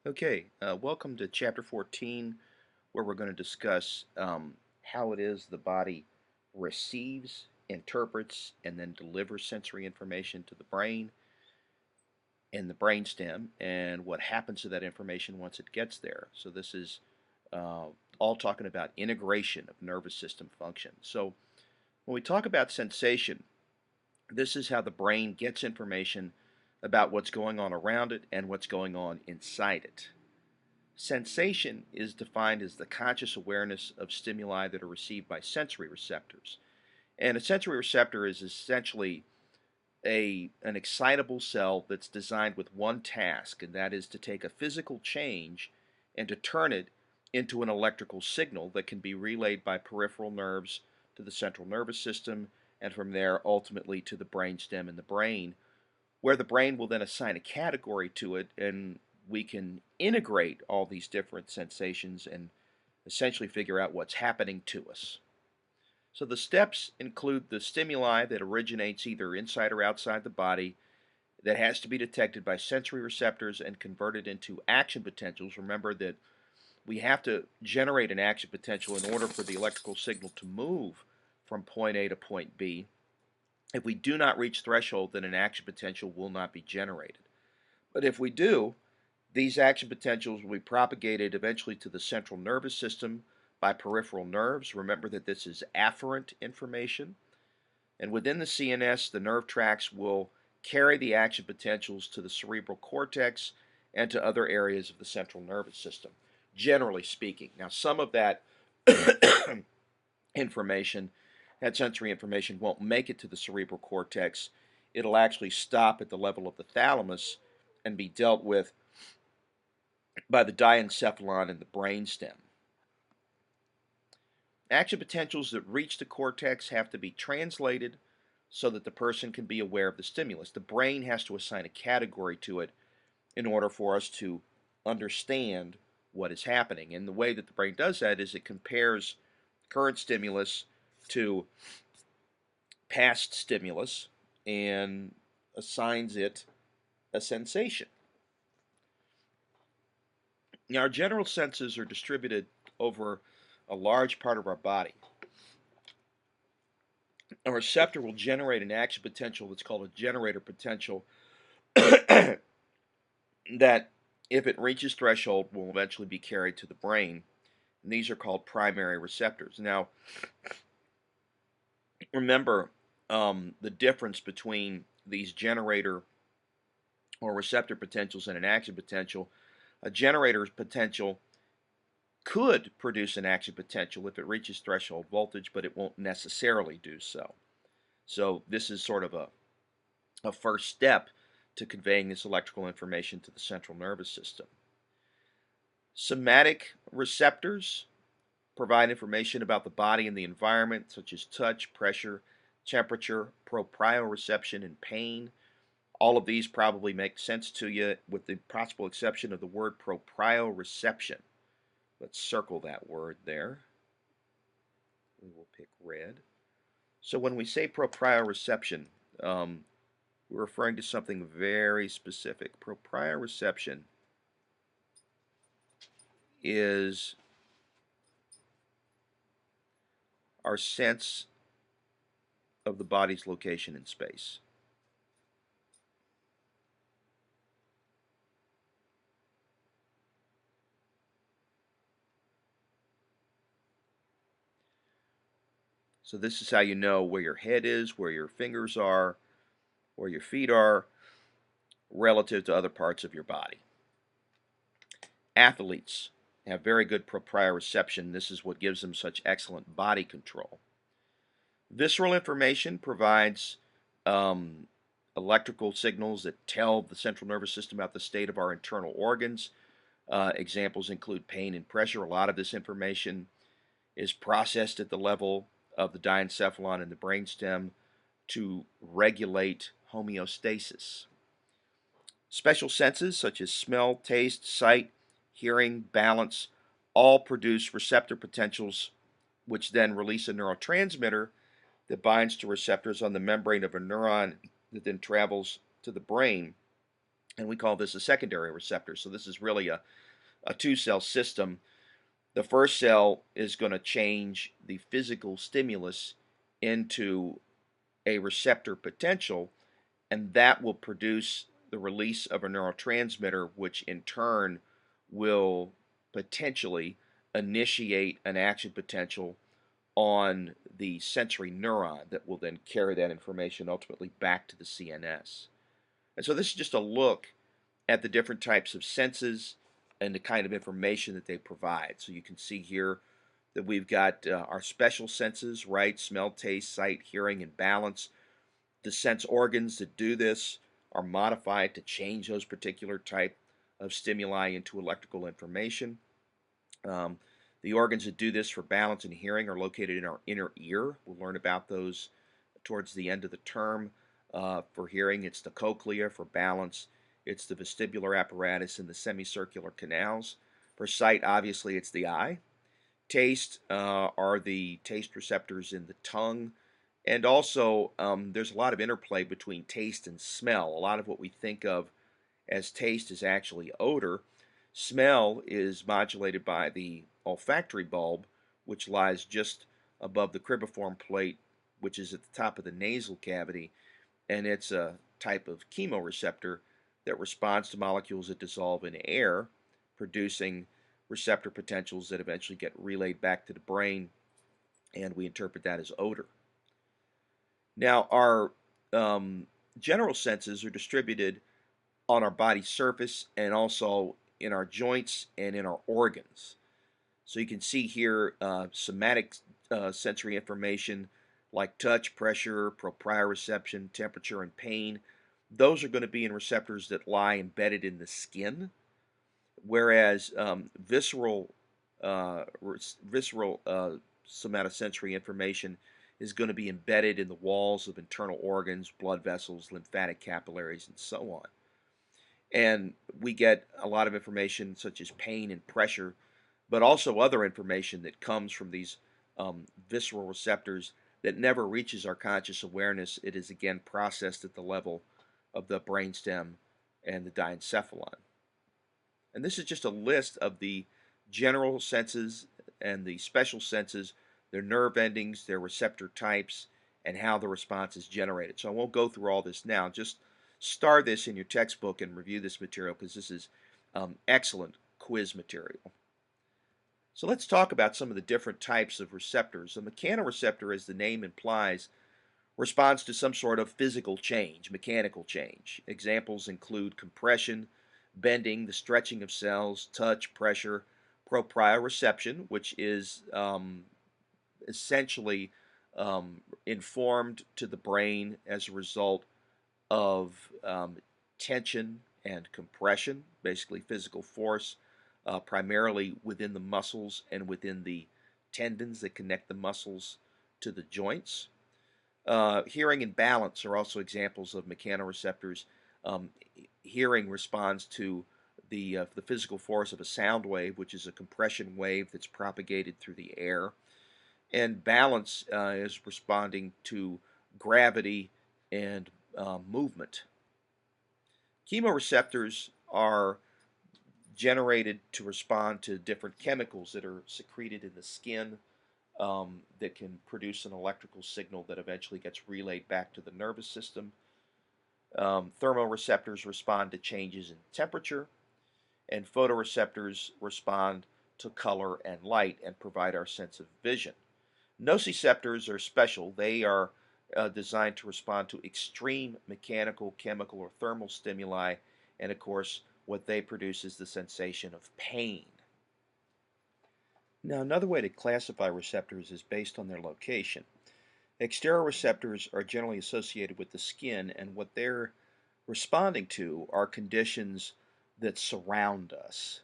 Okay, welcome to Chapter 14, where we're going to discuss how it is the body receives, interprets, and then delivers sensory information to the brain and the brainstem, and what happens to that information once it gets there. So this is uh, all talking about integration of nervous system function. So when we talk about sensation, this is how the brain gets information about what's going on around it and what's going on inside it. Sensation is defined as the conscious awareness of stimuli that are received by sensory receptors. And a sensory receptor is essentially an excitable cell that's designed with one task, and that is to take a physical change and to turn it into an electrical signal that can be relayed by peripheral nerves to the central nervous system, and from there ultimately to the brainstem and the brain, where the brain will then assign a category to it, and we can integrate all these different sensations and essentially figure out what's happening to us. So the steps include the stimuli that originates either inside or outside the body that has to be detected by sensory receptors and converted into action potentials. Remember that we have to generate an action potential in order for the electrical signal to move from point A to point B. If we do not reach threshold, then an action potential will not be generated. But if we do, these action potentials will be propagated eventually to the central nervous system by peripheral nerves. Remember that this is afferent information. And within the CNS, the nerve tracts will carry the action potentials to the cerebral cortex and to other areas of the central nervous system, generally speaking. Now, some of that information, that sensory information, won't make it to the cerebral cortex. It'll actually stop at the level of the thalamus and be dealt with by the diencephalon and the brainstem. Action potentials that reach the cortex have to be translated so that the person can be aware of the stimulus. The brain has to assign a category to it in order for us to understand what is happening. And the way that the brain does that is it compares current stimulus to past stimulus and assigns it a sensation. Now, our general senses are distributed over a large part of our body. A receptor will generate an action potential that's called a generator potential that, if it reaches threshold, will eventually be carried to the brain. And these are called primary receptors. Now, remember the difference between these generator or receptor potentials and an action potential. A generator potential could produce an action potential if it reaches threshold voltage, but it won't necessarily do so. So this is sort of a first step to conveying this electrical information to the central nervous system. Somatic receptors provide information about the body and the environment, such as touch, pressure, temperature, proprioception, and pain. All of these probably make sense to you, with the possible exception of the word proprioception. Let's circle that word there. We will pick red. So when we say proprioception, we're referring to something very specific. Proprioception is our sense of the body's location in space. So this is how you know where your head is, where your fingers are, where your feet are, relative to other parts of your body. Athletes have very good proprioception. This is what gives them such excellent body control. Visceral information provides electrical signals that tell the central nervous system about the state of our internal organs. Examples include pain and pressure. A lot of this information is processed at the level of the diencephalon and the brainstem to regulate homeostasis. Special senses such as smell, taste, sight, hearing, balance all produce receptor potentials, which then release a neurotransmitter that binds to receptors on the membrane of a neuron that then travels to the brain and we call this a secondary receptor. So this is really a two-cell system. The first cell is going to change the physical stimulus into a receptor potential, and that will produce the release of a neurotransmitter, which in turn will potentially initiate an action potential on the sensory neuron that will then carry that information ultimately back to the CNS. And so this is just a look at the different types of senses and the kind of information that they provide. So you can see here that we've got our special senses, right? Smell, taste, sight, hearing, and balance. The sense organs that do this are modified to change those particular type of stimuli into electrical information. Um, the organs that do this for balance and hearing are located in our inner ear. We'll learn about those towards the end of the term. For hearing, it's the cochlea. For balance, it's the vestibular apparatus and the semicircular canals. For sight, obviously, it's the eye. Taste are the taste receptors in the tongue. And also, there's a lot of interplay between taste and smell. A lot of what we think of as taste is actually odor. Smell is modulated by the olfactory bulb, which lies just above the cribriform plate, which is at the top of the nasal cavity, and it's a type of chemoreceptor that responds to molecules that dissolve in air, producing receptor potentials that eventually get relayed back to the brain, and we interpret that as odor. Now, our general senses are distributed on our body surface and also in our joints and in our organs. So you can see here somatic sensory information like touch, pressure, proprioception, temperature, and pain. Those are going to be in receptors that lie embedded in the skin, whereas visceral somatosensory information is going to be embedded in the walls of internal organs, blood vessels, lymphatic capillaries, and so on. And we get a lot of information such as pain and pressure, but also other information that comes from these visceral receptors that never reaches our conscious awareness. It is again processed at the level of the brainstem and the diencephalon. And this is just a list of the general senses and the special senses, their nerve endings, their receptor types, and how the response is generated. So I won't go through all this now. Just star this in your textbook and review this material because this is excellent quiz material. So let's talk about some of the different types of receptors. A mechanoreceptor, as the name implies, responds to some sort of physical change, mechanical change. Examples include compression, bending, the stretching of cells, touch, pressure, proprioception, which is essentially informed to the brain as a result of tension and compression, basically physical force, primarily within the muscles and within the tendons that connect the muscles to the joints. Hearing and balance are also examples of mechanoreceptors. Hearing responds to the physical force of a sound wave, which is a compression wave that's propagated through the air. And balance is responding to gravity and movement. Chemoreceptors are generated to respond to different chemicals that are secreted in the skin that can produce an electrical signal that eventually gets relayed back to the nervous system. Thermoreceptors respond to changes in temperature, and photoreceptors respond to color and light and provide our sense of vision. Nociceptors are special. They are designed to respond to extreme mechanical, chemical, or thermal stimuli, and of course, what they produce is the sensation of pain. Now, another way to classify receptors is based on their location. Exteroreceptors are generally associated with the skin, and what they're responding to are conditions that surround us.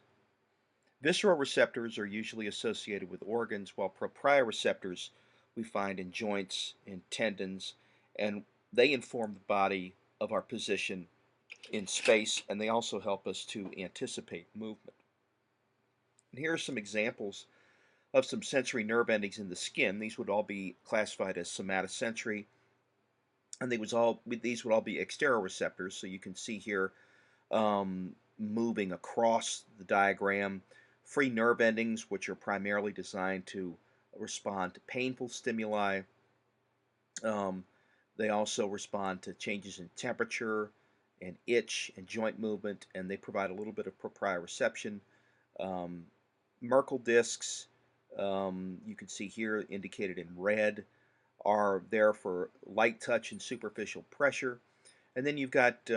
Visceral receptors are usually associated with organs, while proprioceptors we find in joints, in tendons, and they inform the body of our position in space, and they also help us to anticipate movement. And here are some examples of some sensory nerve endings in the skin. These would all be classified as somatosensory, and these would all be exteroreceptors. So you can see here moving across the diagram. Free nerve endings, which are primarily designed to respond to painful stimuli. Um, they also respond to changes in temperature and itch and joint movement, and they provide a little bit of proprioception. Um, Merkel discs, you can see here indicated in red, are there for light touch and superficial pressure. And then you've got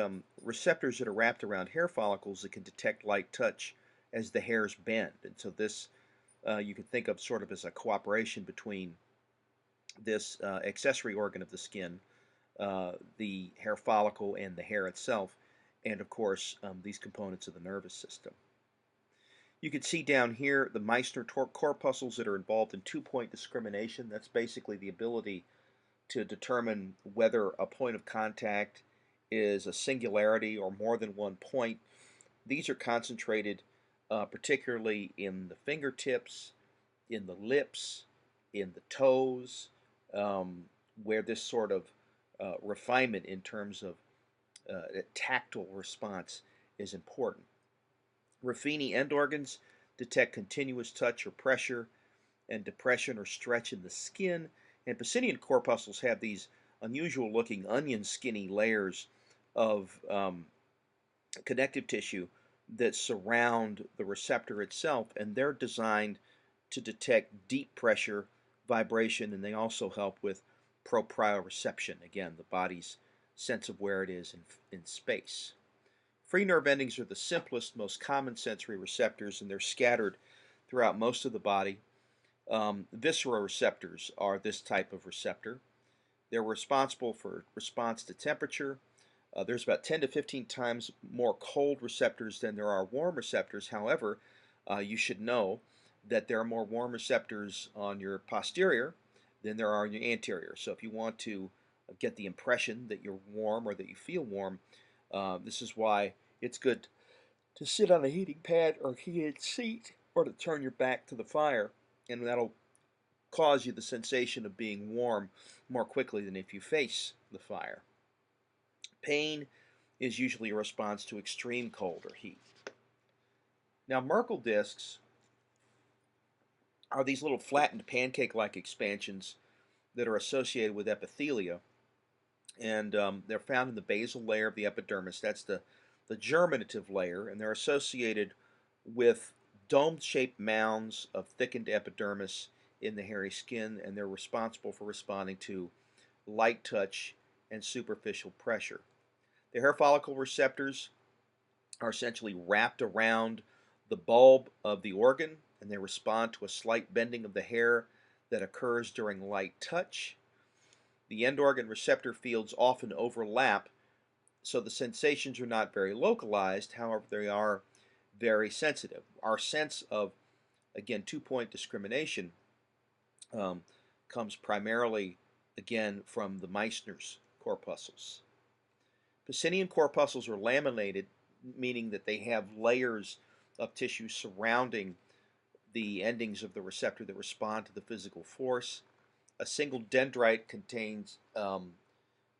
receptors that are wrapped around hair follicles that can detect light touch as the hairs bend. And so this you can think of sort of as a cooperation between this accessory organ of the skin, the hair follicle, and the hair itself, and of course these components of the nervous system. You can see down here the Meissner corpuscles that are involved in two-point discrimination. That's basically the ability to determine whether a point of contact is a singularity or more than one point. These are concentrated particularly in the fingertips, in the lips, in the toes, um, where this sort of refinement in terms of a tactile response is important. Ruffini end organs detect continuous touch or pressure and depression or stretch in the skin, and Pacinian corpuscles have these unusual looking onion skinny layers of connective tissue that surround the receptor itself, and they're designed to detect deep pressure, vibration, and they also help with proprioception, again, the body's sense of where it is in space. Free nerve endings are the simplest, most common sensory receptors, and they're scattered throughout most of the body. Visceral receptors are this type of receptor. They're responsible for response to temperature. There's about 10 to 15 times more cold receptors than there are warm receptors. However, you should know that there are more warm receptors on your posterior than there are on your anterior. So if you want to get the impression that you're warm or that you feel warm, this is why it's good to sit on a heating pad or heated seat or to turn your back to the fire, and that'll cause you the sensation of being warm more quickly than if you face the fire. Pain is usually a response to extreme cold or heat. Now, Merkel discs are these little flattened pancake-like expansions that are associated with epithelia, and they're found in the basal layer of the epidermis. That's the germinative layer, and they're associated with dome-shaped mounds of thickened epidermis in the hairy skin, and they're responsible for responding to light touch and superficial pressure. The hair follicle receptors are essentially wrapped around the bulb of the organ, and they respond to a slight bending of the hair that occurs during light touch. The end organ receptor fields often overlap, so the sensations are not very localized, however, they are very sensitive. Our sense of, again, two-point discrimination comes primarily, again, from the Meissner's corpuscles. Pacinian corpuscles are laminated, meaning that they have layers of tissue surrounding the endings of the receptor that respond to the physical force. A single dendrite contains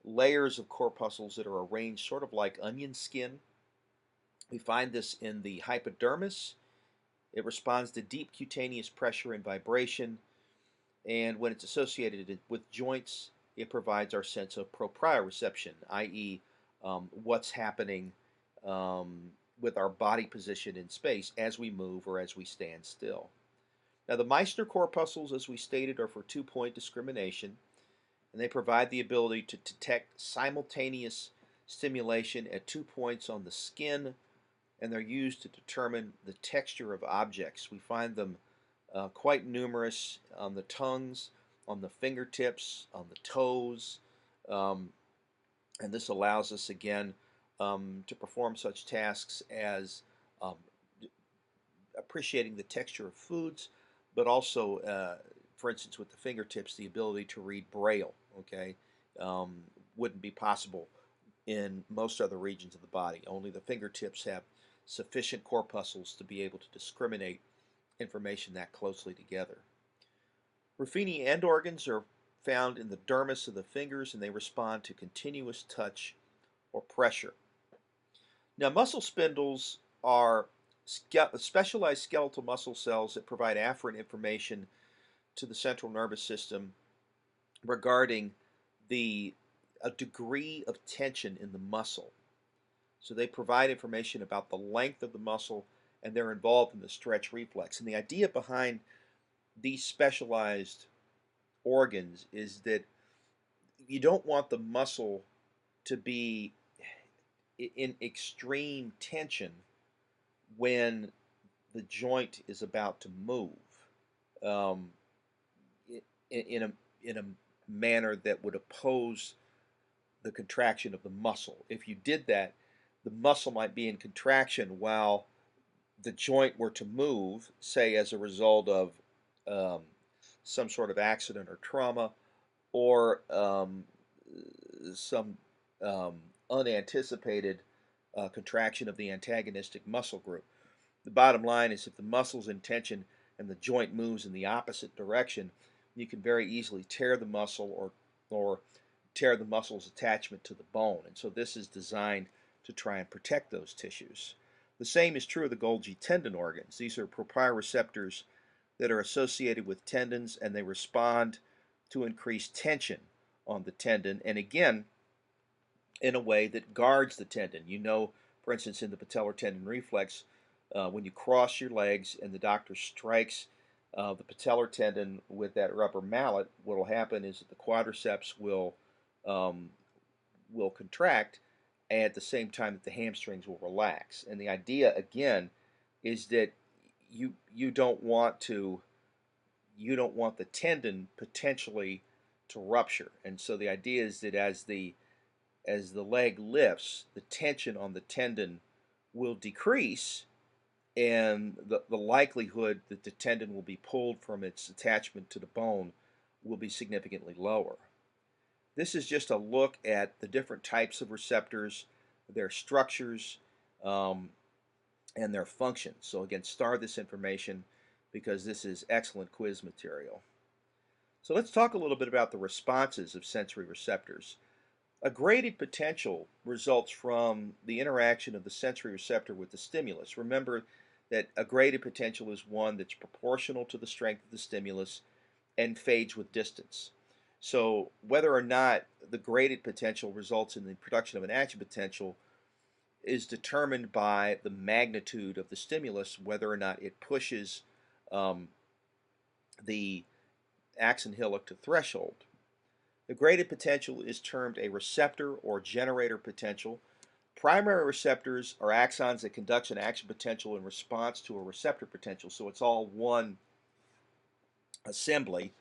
layers of corpuscles that are arranged sort of like onion skin. We find this in the hypodermis. It responds to deep cutaneous pressure and vibration, and when it's associated with joints, it provides our sense of proprioception, i.e., what's happening with our body position in space as we move or as we stand still. Now, the Meissner corpuscles, as we stated, are for two-point discrimination, and they provide the ability to detect simultaneous stimulation at 2 points on the skin, and they're used to determine the texture of objects. We find them quite numerous on the tongues, on the fingertips, on the toes, and this allows us again to perform such tasks as um, appreciating the texture of foods, but also, for instance, with the fingertips, the ability to read Braille. Okay, wouldn't be possible in most other regions of the body. Only the fingertips have sufficient corpuscles to be able to discriminate information that closely together. Ruffini end organs are found in the dermis of the fingers, and they respond to continuous touch or pressure. Now, muscle spindles are specialized skeletal muscle cells that provide afferent information to the central nervous system regarding the a degree of tension in the muscle. So they provide information about the length of the muscle and they're involved in the stretch reflex. And the idea behind these specialized organs is that you don't want the muscle to be in extreme tension when the joint is about to move um, in a manner that would oppose the contraction of the muscle. If you did that, the muscle might be in contraction while the joint were to move, say as a result of um, some sort of accident or trauma, or some um, unanticipated contraction of the antagonistic muscle group. The bottom line is if the muscle's in tension and the joint moves in the opposite direction, you can very easily tear the muscle or tear the muscle's attachment to the bone. And so this is designed to try and protect those tissues. The same is true of the Golgi tendon organs. These are proprioceptors that are associated with tendons and they respond to increased tension on the tendon. And again, in a way that guards the tendon. You know, for instance, in the patellar tendon reflex, when you cross your legs and the doctor strikes the patellar tendon with that rubber mallet, what will happen is that the quadriceps um, will contract at the same time that the hamstrings will relax. And the idea, again, is that you don't want the tendon potentially to rupture. And so the idea is that as the leg lifts, the tension on the tendon will decrease, and the likelihood that the tendon will be pulled from its attachment to the bone will be significantly lower. This is just a look at the different types of receptors, their structures, um, and their functions. So again, star this information because this is excellent quiz material. So let's talk a little bit about the responses of sensory receptors. A graded potential results from the interaction of the sensory receptor with the stimulus. Remember that a graded potential is one that's proportional to the strength of the stimulus and fades with distance. So whether or not the graded potential results in the production of an action potential is determined by the magnitude of the stimulus, whether or not it pushes um, the axon hillock to threshold. The graded potential is termed a receptor or generator potential. Primary receptors are axons that conduct an action potential in response to a receptor potential. So it's all one assembly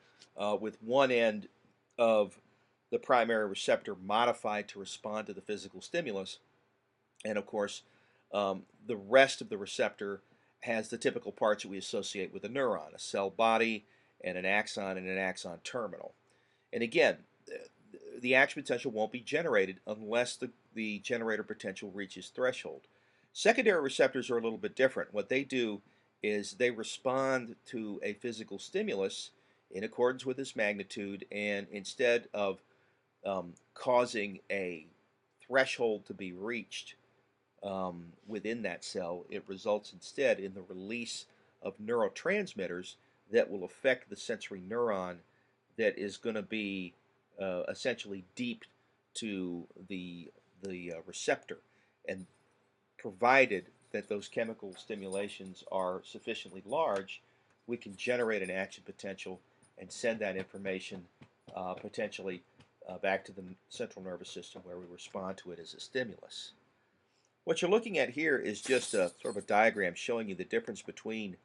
with one end of the primary receptor modified to respond to the physical stimulus. And of course, the rest of the receptor has the typical parts that we associate with a neuron, a cell body and an axon terminal. And again, the action potential won't be generated unless the generator potential reaches threshold. Secondary receptors are a little bit different. What they do is they respond to a physical stimulus in accordance with its magnitude, and instead of causing a threshold to be reached within that cell, it results instead in the release of neurotransmitters that will affect the sensory neuron that is going to be essentially deep to the receptor, and provided that those chemical stimulations are sufficiently large, we can generate an action potential and send that information potentially back to the central nervous system where we respond to it as a stimulus. What you're looking at here is just a sort of a diagram showing you the difference between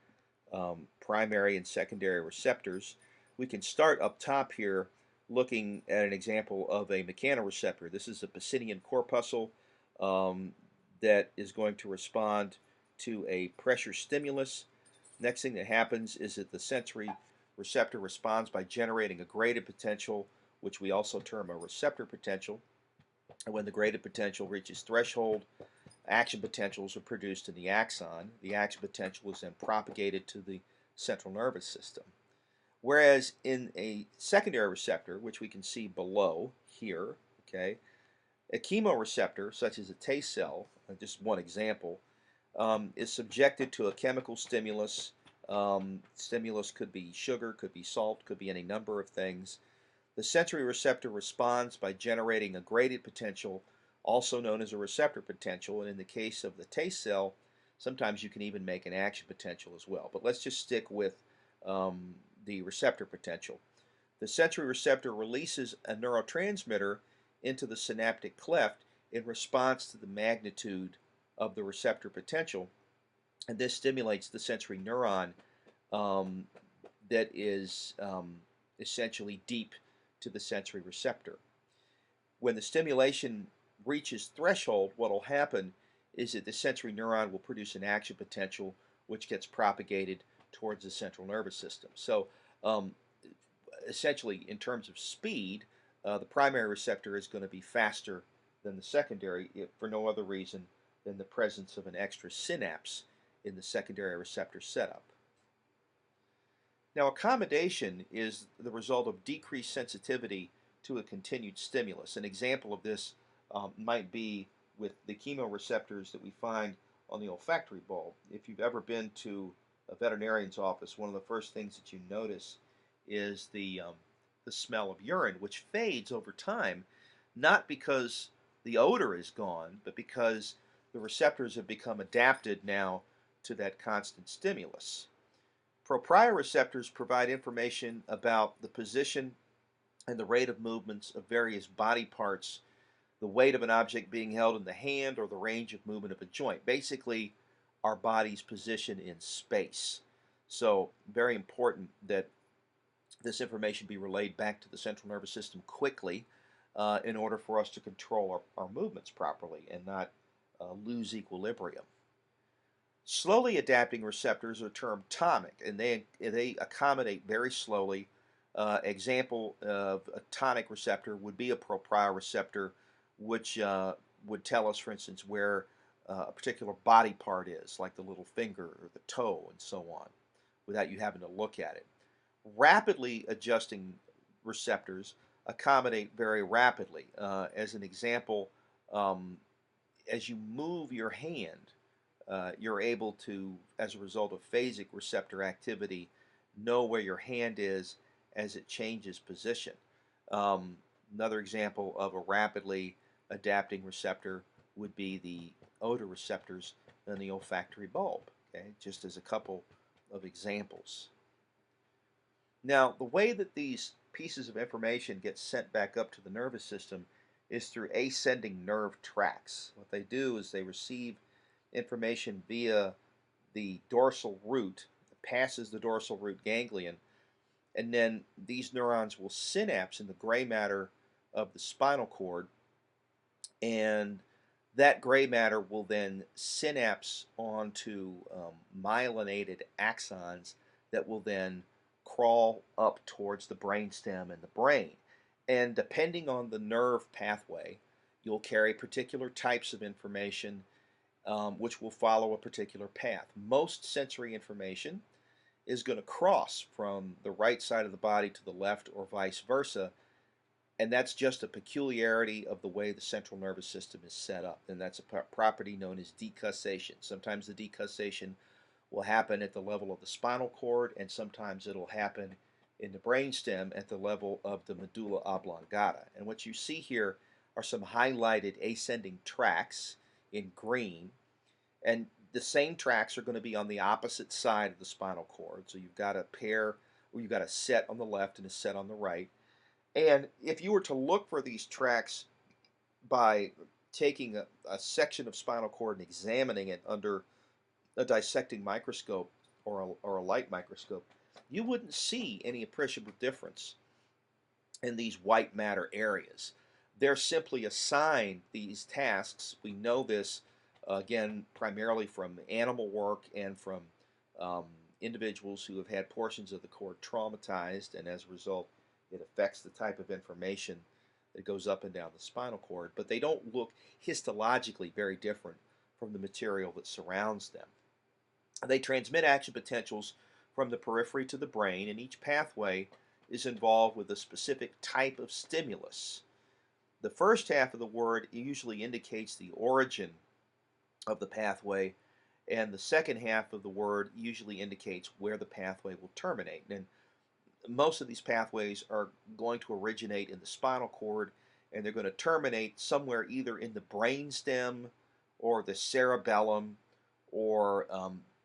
primary and secondary receptors. We can start up top here looking at an example of a mechanoreceptor. This is a Pacinian corpuscle that is going to respond to a pressure stimulus. Next thing that happens is that the sensory receptor responds by generating a graded potential, which we also term a receptor potential. And when the graded potential reaches threshold, action potentials are produced in the axon. The action potential is then propagated to the central nervous system. Whereas in a secondary receptor, which we can see below here, okay, a chemoreceptor, such as a taste cell, just one example, is subjected to a chemical stimulus. Stimulus could be sugar, could be salt, could be any number of things. The sensory receptor responds by generating a graded potential, also known as a receptor potential, and in the case of the taste cell, sometimes you can even make an action potential as well. But let's just stick with the receptor potential. The sensory receptor releases a neurotransmitter into the synaptic cleft in response to the magnitude of the receptor potential, and this stimulates the sensory neuron um, that is essentially deep to the sensory receptor. When the stimulation reaches threshold, what will happen is that the sensory neuron will produce an action potential which gets propagated towards the central nervous system. So um, essentially, in terms of speed, the primary receptor is going to be faster than the secondary for no other reason than the presence of an extra synapse in the secondary receptor setup. Now, accommodation is the result of decreased sensitivity to a continued stimulus. An example of this might be with the chemoreceptors that we find on the olfactory bulb. If you've ever been to a veterinarian's office, one of the first things that you notice is the smell of urine, which fades over time, not because the odor is gone, but because the receptors have become adapted now to that constant stimulus. Proprioreceptors provide information about the position and the rate of movements of various body parts, the weight of an object being held in the hand, or the range of movement of a joint. Basically, our body's position in space. So, very important that this information be relayed back to the central nervous system quickly in order for us to control our movements properly and not lose equilibrium. Slowly adapting receptors are termed tonic, and they accommodate very slowly. Example of a tonic receptor would be a proprioreceptor, which would tell us, for instance, where a particular body part is, like the little finger or the toe, and so on, without you having to look at it. Rapidly adjusting receptors accommodate very rapidly. As an example, as you move your hand, you're able to, as a result of phasic receptor activity, know where your hand is as it changes position. Another example of a rapidly adapting receptor would be the odor receptors in the olfactory bulb, okay? Just as a couple of examples. Now, the way that these pieces of information get sent back up to the nervous system is through ascending nerve tracts. What they do is they receive information via the dorsal root, passes the dorsal root ganglion, and then these neurons will synapse in the gray matter of the spinal cord, and that gray matter will then synapse onto myelinated axons that will then crawl up towards the brainstem and the brain. And depending on the nerve pathway, you'll carry particular types of information which will follow a particular path. Most sensory information is going to cross from the right side of the body to the left or vice versa, and that's just a peculiarity of the way the central nervous system is set up, and that's a property known as decussation. Sometimes the decussation will happen at the level of the spinal cord, and sometimes it'll happen in the brainstem at the level of the medulla oblongata. And what you see here are some highlighted ascending tracts in green, and the same tracks are going to be on the opposite side of the spinal cord. So you've got a pair, or you've got a set on the left and a set on the right. And if you were to look for these tracks by taking a section of spinal cord and examining it under a dissecting microscope or a light microscope, you wouldn't see any appreciable difference in these white matter areas. They're simply assigned these tasks. We know this, again, primarily from animal work and from individuals who have had portions of the cord traumatized, and as a result, it affects the type of information that goes up and down the spinal cord. But they don't look histologically very different from the material that surrounds them. They transmit action potentials from the periphery to the brain, and each pathway is involved with a specific type of stimulus. The first half of the word usually indicates the origin of the pathway, and the second half of the word usually indicates where the pathway will terminate. And most of these pathways are going to originate in the spinal cord, and they're going to terminate somewhere either in the brainstem or the cerebellum or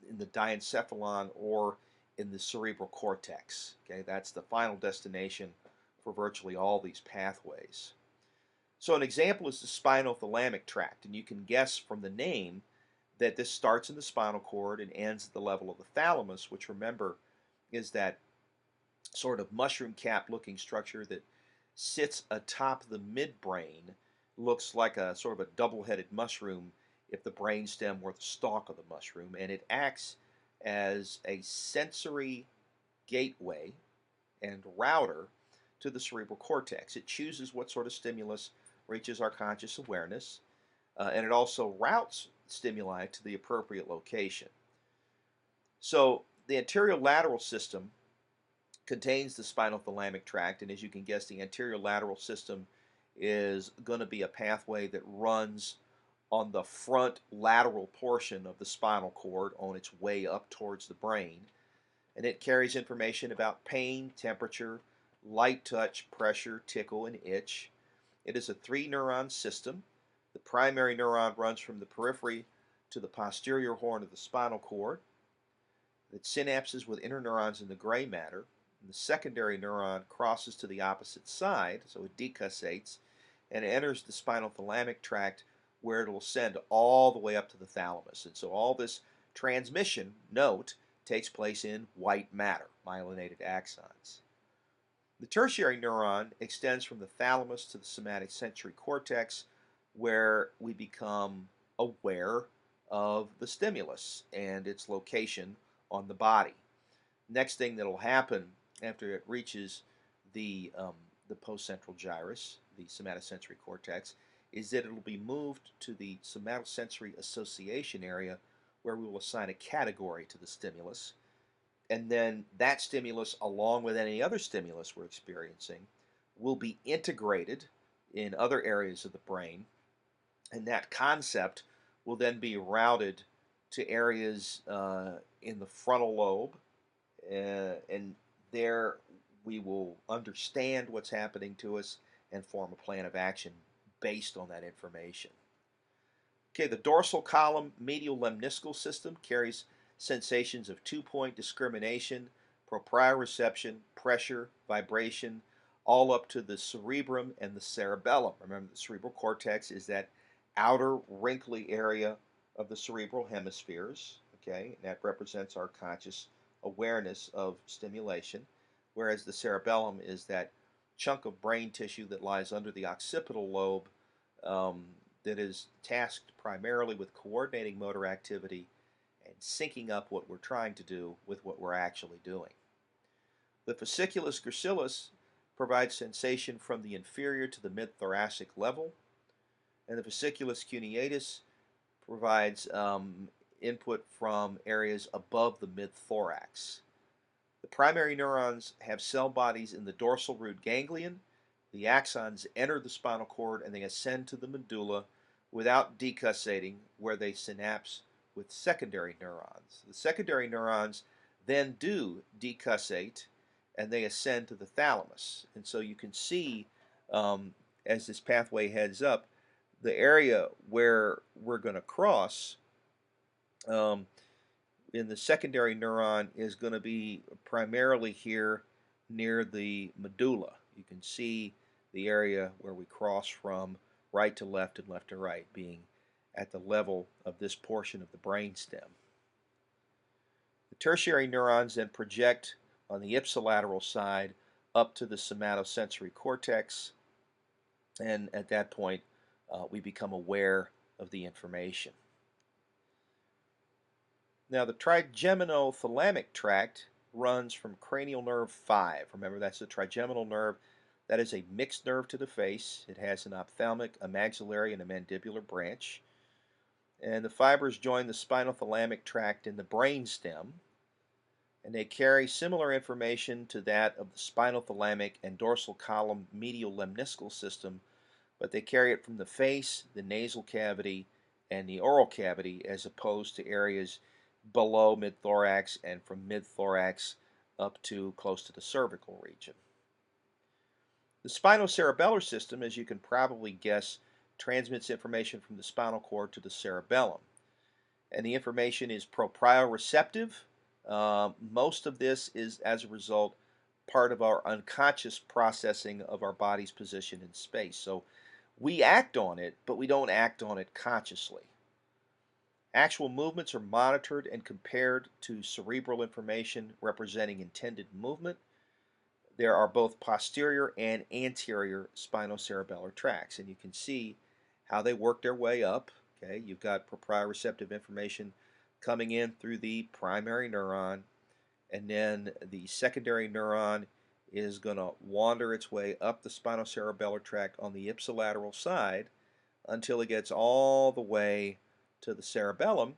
in the diencephalon or in the cerebral cortex. Okay, that's the final destination for virtually all these pathways. So an example is the spinothalamic tract, and you can guess from the name that this starts in the spinal cord and ends at the level of the thalamus, which, remember, is that sort of mushroom cap looking structure that sits atop the midbrain. Looks like a sort of a double-headed mushroom if the brainstem were the stalk of the mushroom, and it acts as a sensory gateway and router to the cerebral cortex. It chooses what sort of stimulus reaches our conscious awareness, and it also routes stimuli to the appropriate location. So the anterior lateral system contains the spinothalamic tract, and as you can guess, the anterior lateral system is going to be a pathway that runs on the front lateral portion of the spinal cord on its way up towards the brain, and it carries information about pain, temperature, light touch, pressure, tickle, and itch. It is a 3-neuron system. The primary neuron runs from the periphery to the posterior horn of the spinal cord. It synapses with interneurons in the gray matter. And the secondary neuron crosses to the opposite side, so it decussates, and enters the spinothalamic tract where it will send all the way up to the thalamus. And so all this transmission, note, takes place in white matter, myelinated axons. The tertiary neuron extends from the thalamus to the somatic sensory cortex, where we become aware of the stimulus and its location on the body. Next thing that will happen after it reaches the postcentral gyrus, the somatosensory cortex, is that it will be moved to the somatosensory association area, where we will assign a category to the stimulus. And then that stimulus, along with any other stimulus we're experiencing, will be integrated in other areas of the brain, and that concept will then be routed to areas in the frontal lobe, and there we will understand what's happening to us and form a plan of action based on that information. Okay, the dorsal column medial lemniscal system carries sensations of two-point discrimination, proprioception, pressure, vibration, all up to the cerebrum and the cerebellum. Remember, the cerebral cortex is that outer wrinkly area of the cerebral hemispheres, okay, and that represents our conscious awareness of stimulation, whereas the cerebellum is that chunk of brain tissue that lies under the occipital lobe, that is tasked primarily with coordinating motor activity and syncing up what we're trying to do with what we're actually doing. The fasciculus gracilis provides sensation from the inferior to the mid-thoracic level, and the fasciculus cuneatus provides input from areas above the mid-thorax. The primary neurons have cell bodies in the dorsal root ganglion. The axons enter the spinal cord and they ascend to the medulla without decussating, where they synapse with secondary neurons. The secondary neurons then do decussate and they ascend to the thalamus. And so you can see, as this pathway heads up, the area where we're going to cross in the secondary neuron is going to be primarily here near the medulla. You can see the area where we cross from right to left and left to right being at the level of this portion of the brainstem. The tertiary neurons then project on the ipsilateral side up to the somatosensory cortex, and at that point we become aware of the information. Now, the trigeminothalamic tract runs from cranial nerve 5. Remember, that's the trigeminal nerve. That is a mixed nerve to the face. It has an ophthalmic, a maxillary, and a mandibular branch. And the fibers join the spinothalamic tract in the brainstem, and they carry similar information to that of the spinothalamic and dorsal column medial lemniscal system, but they carry it from the face, the nasal cavity, and the oral cavity, as opposed to areas below mid-thorax and from mid-thorax up to close to the cervical region. The spinocerebellar system, as you can probably guess, transmits information from the spinal cord to the cerebellum. And the information is proprioceptive. Most of this is, as a result, part of our unconscious processing of our body's position in space. So we act on it, but we don't act on it consciously. Actual movements are monitored and compared to cerebral information representing intended movement. There are both posterior and anterior spinocerebellar tracts, and you can see how they work their way up. Okay, you've got proprioceptive information coming in through the primary neuron, and then the secondary neuron is going to wander its way up the spinocerebellar tract on the ipsilateral side until it gets all the way to the cerebellum,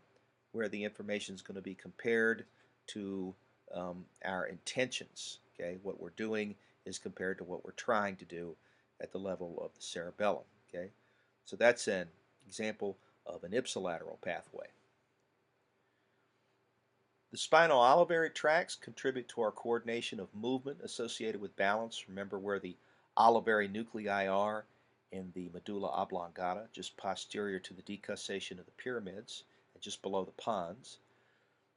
where the information is going to be compared to our intentions. Okay, what we're doing is compared to what we're trying to do at the level of the cerebellum. Okay, so that's an example of an ipsilateral pathway. The spinal olivary tracts contribute to our coordination of movement associated with balance. Remember where the olivary nuclei are in the medulla oblongata, just posterior to the decussation of the pyramids and just below the pons.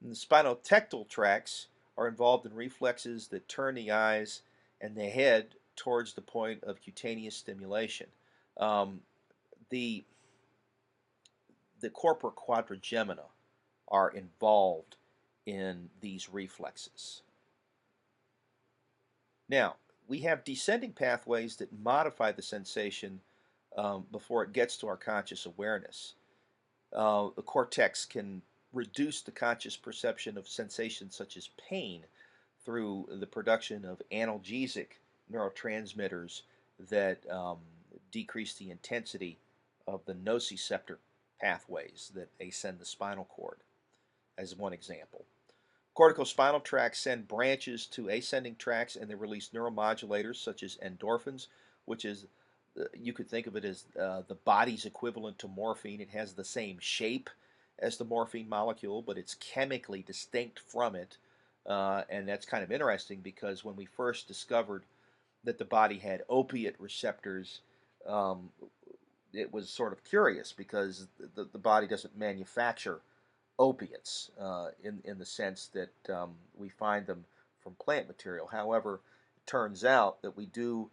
And the spinotectal tracts are involved in reflexes that turn the eyes and the head towards the point of cutaneous stimulation. Um, the corpora quadrigemina are involved in these reflexes. Now, we have descending pathways that modify the sensation before it gets to our conscious awareness. The cortex can reduce the conscious perception of sensations such as pain through the production of analgesic neurotransmitters that decrease the intensity of the nociceptor pathways that ascend the spinal cord, as one example. Corticospinal tracts send branches to ascending tracts, and they release neuromodulators such as endorphins, which is, you could think of it as the body's equivalent to morphine. It has the same shape as the morphine molecule, but it's chemically distinct from it. And that's kind of interesting because when we first discovered that the body had opiate receptors, it was sort of curious because the body doesn't manufacture opiates in the sense that we find them from plant material. However, it turns out that we do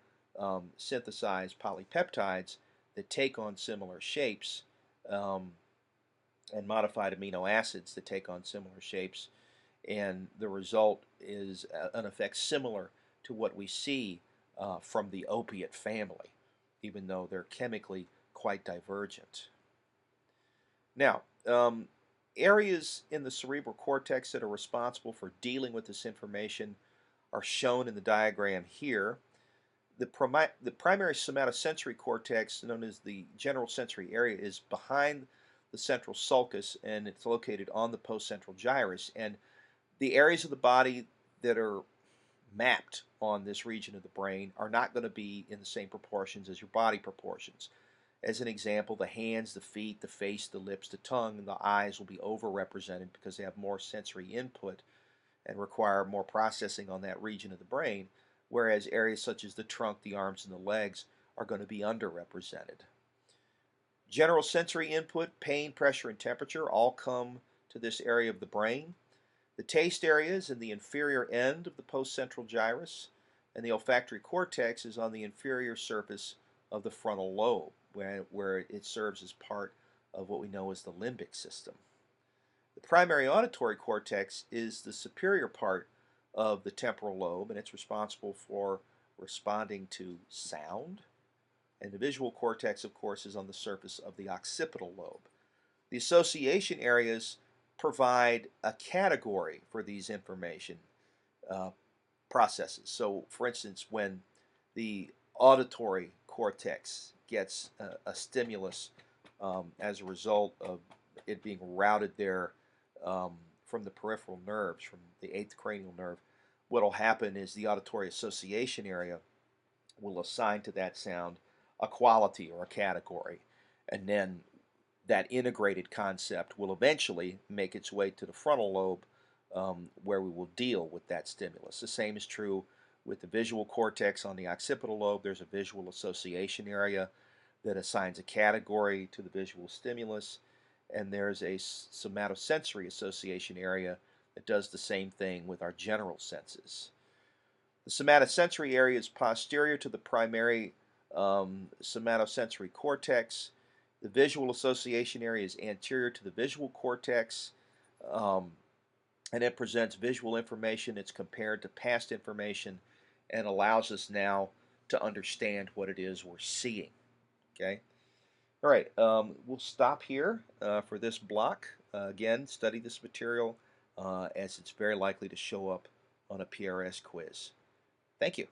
synthesize polypeptides that take on similar shapes and modified amino acids that take on similar shapes, and the result is an effect similar to what we see from the opiate family, even though they're chemically quite divergent. Now, areas in the cerebral cortex that are responsible for dealing with this information are shown in the diagram here. The primary somatosensory cortex, known as the general sensory area, is behind the central sulcus, and it's located on the postcentral gyrus. And the areas of the body that are mapped on this region of the brain are not going to be in the same proportions as your body proportions. As an example, the hands, the feet, the face, the lips, the tongue, and the eyes will be overrepresented because they have more sensory input and require more processing on that region of the brain, whereas areas such as the trunk, the arms, and the legs are going to be underrepresented. General sensory input, pain, pressure, and temperature all come to this area of the brain. The taste area is in the inferior end of the postcentral gyrus, and the olfactory cortex is on the inferior surface of the frontal lobe, where it serves as part of what we know as the limbic system. The primary auditory cortex is the superior part of the temporal lobe, and it's responsible for responding to sound. And the visual cortex, of course, is on the surface of the occipital lobe. The association areas provide a category for these information processes. So, for instance, when the auditory cortex gets a stimulus as a result of it being routed there from the peripheral nerves, from the eighth cranial nerve, what will happen is the auditory association area will assign to that sound a quality or a category, and then that integrated concept will eventually make its way to the frontal lobe, where we will deal with that stimulus. The same is true with the visual cortex on the occipital lobe. There's a visual association area that assigns a category to the visual stimulus, and there's a somatosensory association area that does the same thing with our general senses. The somatosensory area is posterior to the primary somatosensory cortex. The visual association area is anterior to the visual cortex, um, and it presents visual information. It's compared to past information and allows us now to understand what it is we're seeing. Okay. All right. We'll stop here for this block. Again, study this material as it's very likely to show up on a PRS quiz. Thank you.